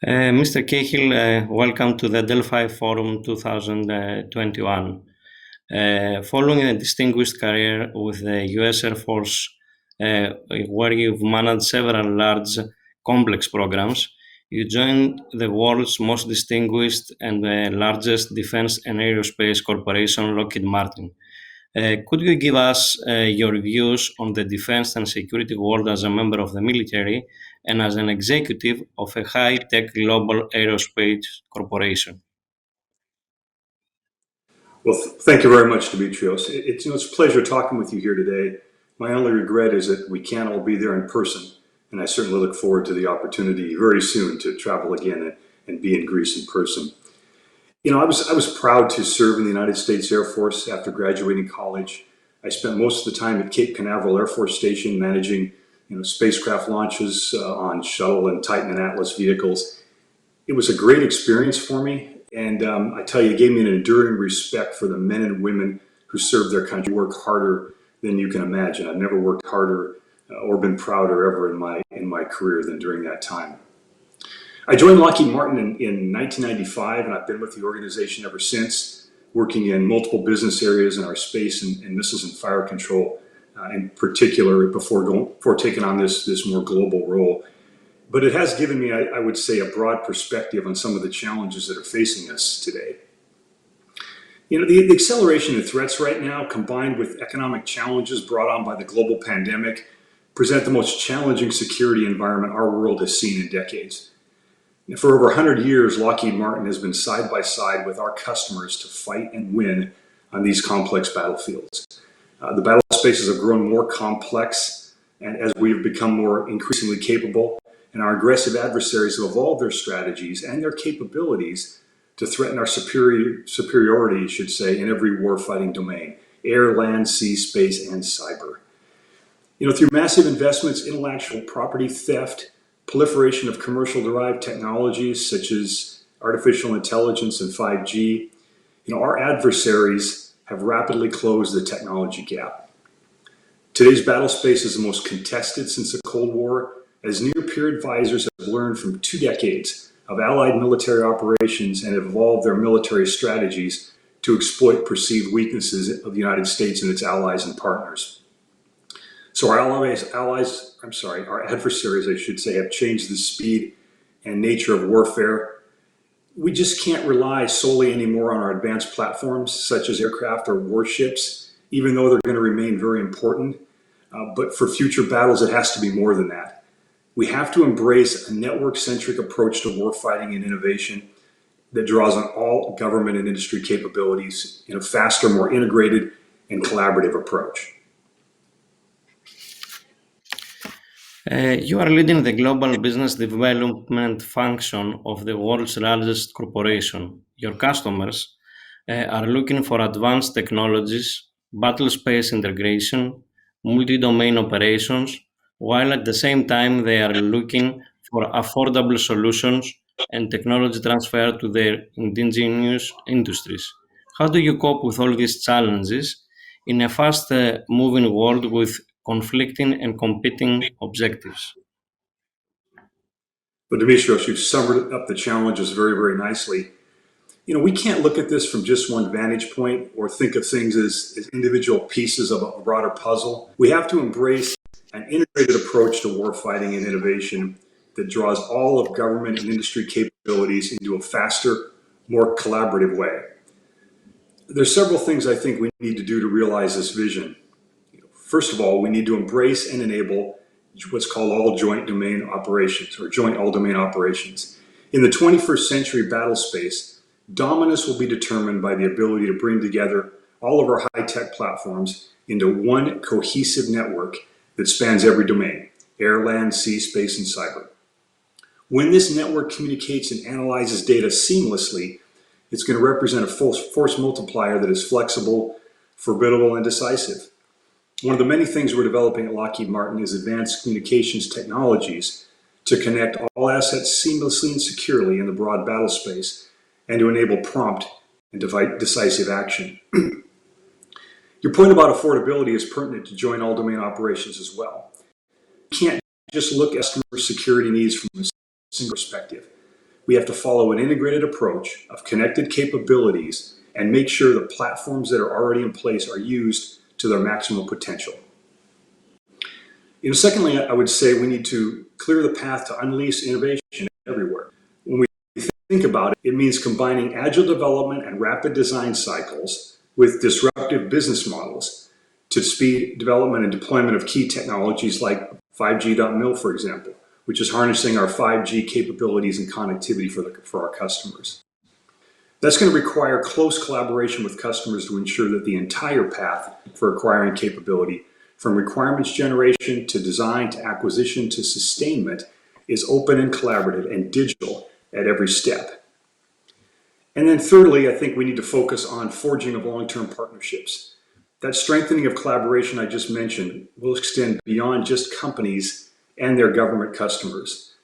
Mr. Cahill, welcome to the Delphi Forum 2021. Following a distinguished career with the U.S. Air Force, where you've managed several large, complex programs, you joined the world's most distinguished and largest defense and aerospace corporation, Lockheed Martin. Could you give us your views on the defense and security world as a member of the military and as an executive of a high-tech global aerospace corporation? Well, thank you very much, Dimitris. It's a pleasure talking with you here today. My only regret is that we can't all be there in person, and I certainly look forward to the opportunity very soon to travel again and be in Greece in person. I was proud to serve in the United States Air Force after graduating college. I spent most of the time at Cape Canaveral Air Force Station managing, spacecraft launches on Shuttle and Titan and Atlas vehicles. It was a great experience for me, and I tell you, it gave me an enduring respect for the men and women who serve their country, work harder than you can imagine. I've never worked harder or been prouder ever in my career than during that time. I joined Lockheed Martin in 1995, and I've been with the organization ever since, working in multiple business areas in our space and missiles and fire control, in particular, before taking on this more global role. But it has given me, I would say, a broad perspective on some of the challenges that are facing us today. The acceleration of threats right now, combined with economic challenges brought on by the global pandemic, present the most challenging security environment our world has seen in decades. For over 100 years, Lockheed Martin has been side by side with our customers to fight and win on these complex battlefields. The battle spaces have grown more complex, and as we have become more increasingly capable, and our aggressive adversaries have evolved their strategies and their capabilities to threaten our superiority, in every warfighting domain: air, land, sea, space, and cyber. Through massive investments, intellectual property theft, proliferation of commercial-derived technologies such as artificial intelligence and 5G, our adversaries have rapidly closed the technology gap. Today's battle space is the most contested since the Cold War, as near-peer advisors have learned from 2 decades of allied military operations and have evolved their military strategies to exploit perceived weaknesses of the United States and its allies and partners. So our adversaries, have changed the speed and nature of warfare. We just can't rely solely anymore on our advanced platforms, such as aircraft or warships, even though they're going to remain very important. But for future battles, it has to be more than that. We have to embrace a network-centric approach to warfighting and innovation that draws on all government and industry capabilities in a faster, more integrated, and collaborative approach. You are leading the global business development function of the world's largest corporation. Your customers are looking for advanced technologies, battle space integration, multi-domain operations, while at the same time they are looking for affordable solutions and technology transfer to their indigenous industries. How do you cope with all these challenges in a fast-moving world with conflicting and competing objectives? But Dimitris, you've summed up the challenges very, very nicely. We can't look at this from just one vantage point or think of things as individual pieces of a broader puzzle. We have to embrace an integrated approach to warfighting and innovation that draws all of government and industry capabilities into a faster, more collaborative way. There's several things I think we need to do to realize this vision. First of all, we need to embrace and enable what's called all joint domain operations, or joint all domain operations. In the 21st century battle space, dominance will be determined by the ability to bring together all of our high-tech platforms into one cohesive network that spans every domain: air, land, sea, space, and cyber. When this network communicates and analyzes data seamlessly, it's going to represent a force multiplier that is flexible, formidable, and decisive. One of the many things we're developing at Lockheed Martin is advanced communications technologies to connect all assets seamlessly and securely in the broad battle space and to enable prompt and decisive action. Your point about affordability is pertinent to joint all domain operations as well. You can't just look at customer security needs from a single perspective. we have to follow an integrated approach of connected capabilities and make sure the platforms that are already in place are used to their maximum potential. Secondly, I would say we need to clear the path to unleash innovation everywhere. When we think about it, it means combining agile development and rapid design cycles with disruptive business models to speed development and deployment of key technologies like 5G.mil, for example, which is harnessing our 5G capabilities and connectivity for our customers. That's going to require close collaboration with customers to ensure that the entire path for acquiring capability, from requirements generation to design to acquisition to sustainment, is open and collaborative and digital at every step. And then thirdly, I think we need to focus on forging of long-term partnerships. That strengthening of collaboration I just mentioned will extend beyond just companies and their government customers.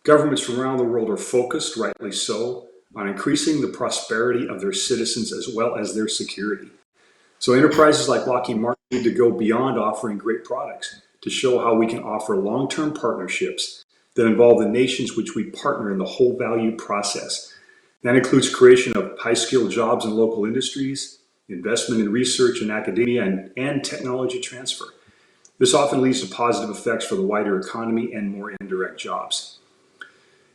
Governments from around the world are focused, rightly so, on increasing the prosperity of their citizens as well as their security. So enterprises like Lockheed Martin need to go beyond offering great products to show how we can offer long-term partnerships that involve the nations which we partner in the whole value process. That includes creation of high-skilled jobs in local industries, investment in research and academia, and technology transfer. This often leads to positive effects for the wider economy and more indirect jobs.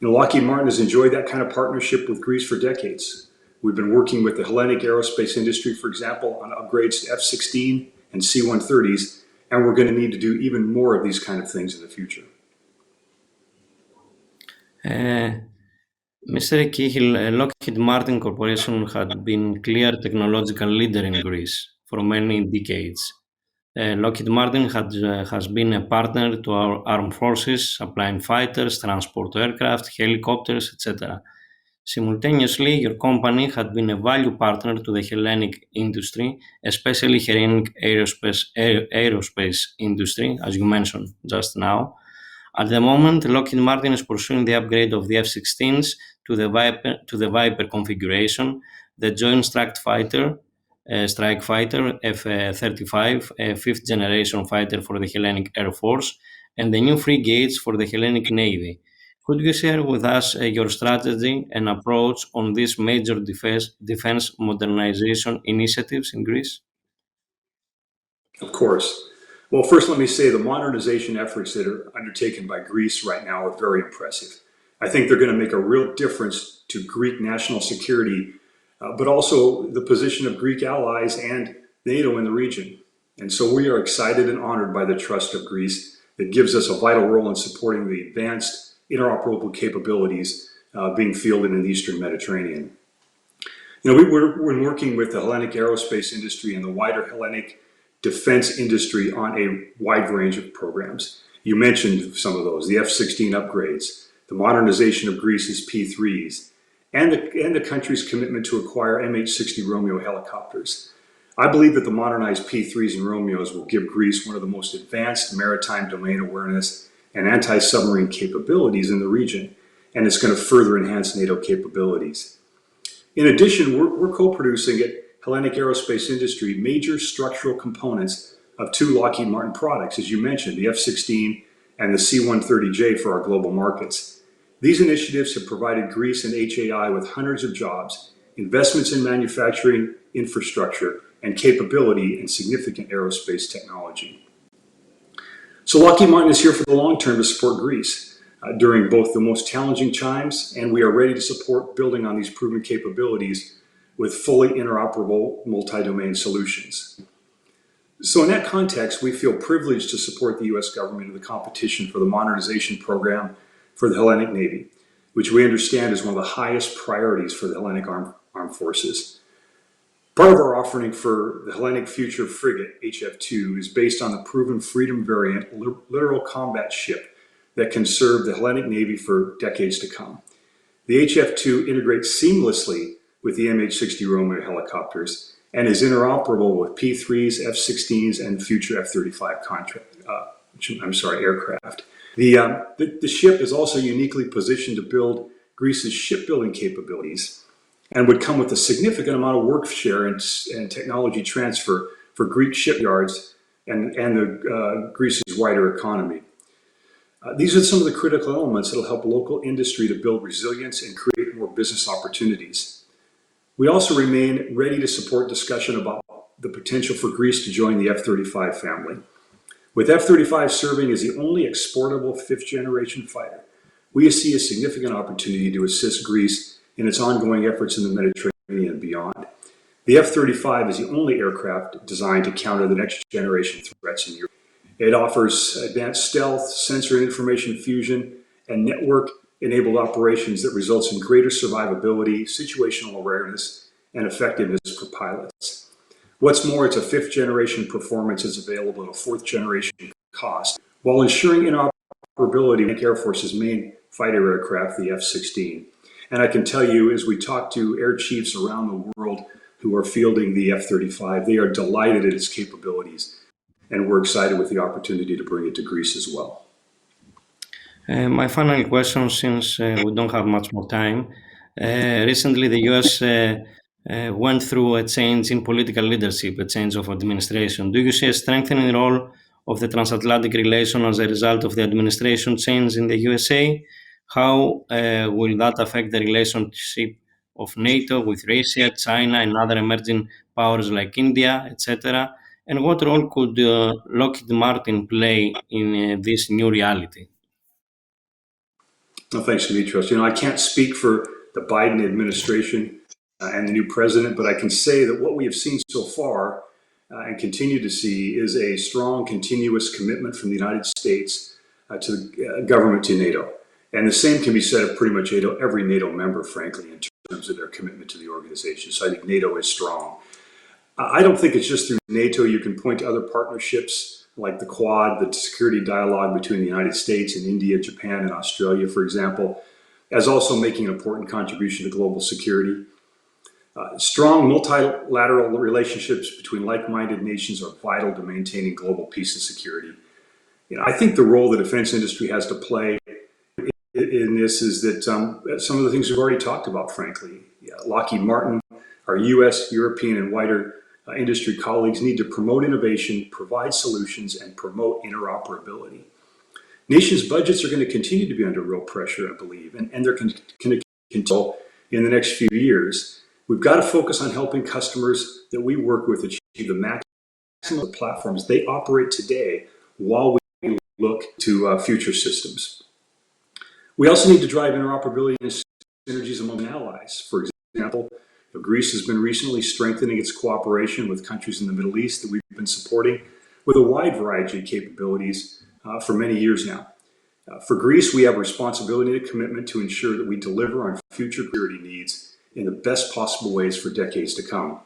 Lockheed Martin has enjoyed that kind of partnership with Greece for decades. We've been working with the Hellenic aerospace industry, for example, on upgrades to F-16 and C-130s, and we're going to need to do even more of these kind of things in the future. Mr. Cahill, Lockheed Martin Corporation had been clear technological leader in Greece for many decades. Lockheed Martin has been a partner to our armed forces, supplying fighters, transport aircraft, helicopters, etc. Simultaneously, your company had been a value partner to the Hellenic industry, especially Hellenic aerospace industry, as you mentioned just now. At the moment, Lockheed Martin is pursuing the upgrade of the F-16s to the Viper configuration, the Joint Strike Fighter F-35, a fifth-generation fighter for the Hellenic Air Force, and the new frigates for the Hellenic Navy. Could you share with us your strategy and approach on these major defense modernization initiatives in Greece? Of course. Well, first let me say the modernization efforts that are undertaken by Greece right now are very impressive. I think they're going to make a real difference to Greek national security, but also the position of Greek allies and NATO in the region. And so we are excited and honored by the trust of Greece that gives us a vital role in supporting the advanced interoperable capabilities being fielded in the Eastern Mediterranean. We're working with the Hellenic aerospace industry and the wider Hellenic defense industry on a wide range of programs. You mentioned some of those, the F-16 upgrades, the modernization of Greece's P-3s, and the country's commitment to acquire MH-60 Romeo helicopters. I believe that the modernized P-3s and Romeos will give Greece one of the most advanced maritime domain awareness and anti-submarine capabilities in the region, and it's going to further enhance NATO capabilities. In addition, we're co-producing at Hellenic Aerospace Industry major structural components of two Lockheed Martin products, as you mentioned, the F-16 and the C-130J for our global markets. These initiatives have provided Greece and HAI with hundreds of jobs, investments in manufacturing infrastructure, and capability in significant aerospace technology. So Lockheed Martin is here for the long term to support Greece during both the most challenging times, and we are ready to support building on these proven capabilities with fully interoperable multi-domain solutions. So in that context, we feel privileged to support the U.S. government in the competition for the modernization program for the Hellenic Navy, which we understand is one of the highest priorities for the Hellenic Armed Forces. Part of our offering for the Hellenic Future Frigate, HF2, is based on the proven Freedom variant littoral combat ship that can serve the Hellenic Navy for decades to come. The HF2 integrates seamlessly with the MH-60 Romeo helicopters and is interoperable with P-3s, F-16s, and future F-35 aircraft. The ship is also uniquely positioned to build Greece's shipbuilding capabilities and would come with a significant amount of work share and technology transfer for Greek shipyards and Greece's wider economy. These are some of the critical elements that will help local industry to build resilience and create more business opportunities. We also remain ready to support discussion about the potential for Greece to join the F-35 family. With F-35 serving as the only exportable fifth-generation fighter, we see a significant opportunity to assist Greece in its ongoing efforts in the Mediterranean and beyond. The F-35 is the only aircraft designed to counter the next-generation threats in Europe. It offers advanced stealth, sensor and information fusion, and network-enabled operations that results in greater survivability, situational awareness, and effectiveness for pilots. What's more, it's a fifth-generation performance is available at a fourth-generation cost, while ensuring interoperability with Air Force's main fighter aircraft, the F-16. And I can tell you, as we talk to air chiefs around the world who are fielding the F-35, they are delighted at its capabilities, and we're excited with the opportunity to bring it to Greece as well. My final question, since we don't have much more time. Recently, the US went through a change in political leadership, a change of administration. Do you see a strengthening role of the transatlantic relation as a result of the administration change in the USA? How will that affect the relationship of NATO with Russia, China, and other emerging powers like India, etc.? And what role could Lockheed Martin play in this new reality? Well, thanks, Dimitris. I can't speak for the Biden administration and the new president, but I can say that what we have seen so far and continue to see is a strong, continuous commitment from the United States to the government to NATO. And the same can be said of pretty much every NATO member, frankly, in terms of their commitment to the organization. So I think NATO is strong. I don't think it's just through NATO. You can point to other partnerships like the Quad, the security dialogue between the United States and India, Japan, and Australia, for example, as also making an important contribution to global security. Strong multilateral relationships between like-minded nations are vital to maintaining global peace and security. I think the role the defense industry has to play in this is that some of the things we've already talked about, frankly. Lockheed Martin, our US, European, and wider industry colleagues need to promote innovation, provide solutions, and promote interoperability. Nations' budgets are going to continue to be under real pressure, I believe, and they're going to continue in the next few years. We've got to focus on helping customers that we work with achieve the maximum of the platforms they operate today while we look to future systems. We also need to drive interoperability and synergies among allies. For example, Greece has been recently strengthening its cooperation with countries in the Middle East that we've been supporting with a wide variety of capabilities for many years now. For Greece, we have a responsibility and a commitment to ensure that we deliver on future security needs in the best possible ways for decades to come.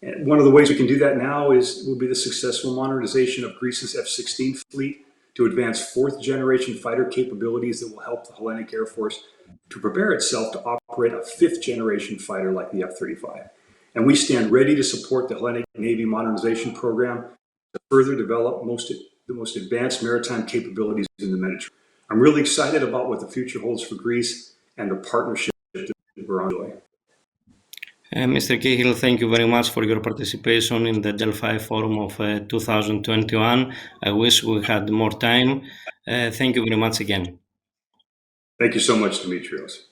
And one of the ways we can do that now will be the successful modernization of Greece's F-16 fleet to advance fourth-generation fighter capabilities that will help the Hellenic Air Force to prepare itself to operate a fifth-generation fighter like the F-35. And we stand ready to support the Hellenic Navy modernization program to further develop the most advanced maritime capabilities in the Mediterranean. I'm really excited about what the future holds for Greece and the partnership that we're on. Mr. Cahill, thank you very much for your participation in the Delphi Forum of 2021. I wish we had more time. Thank you very much again. Thank you so much, Dimitris.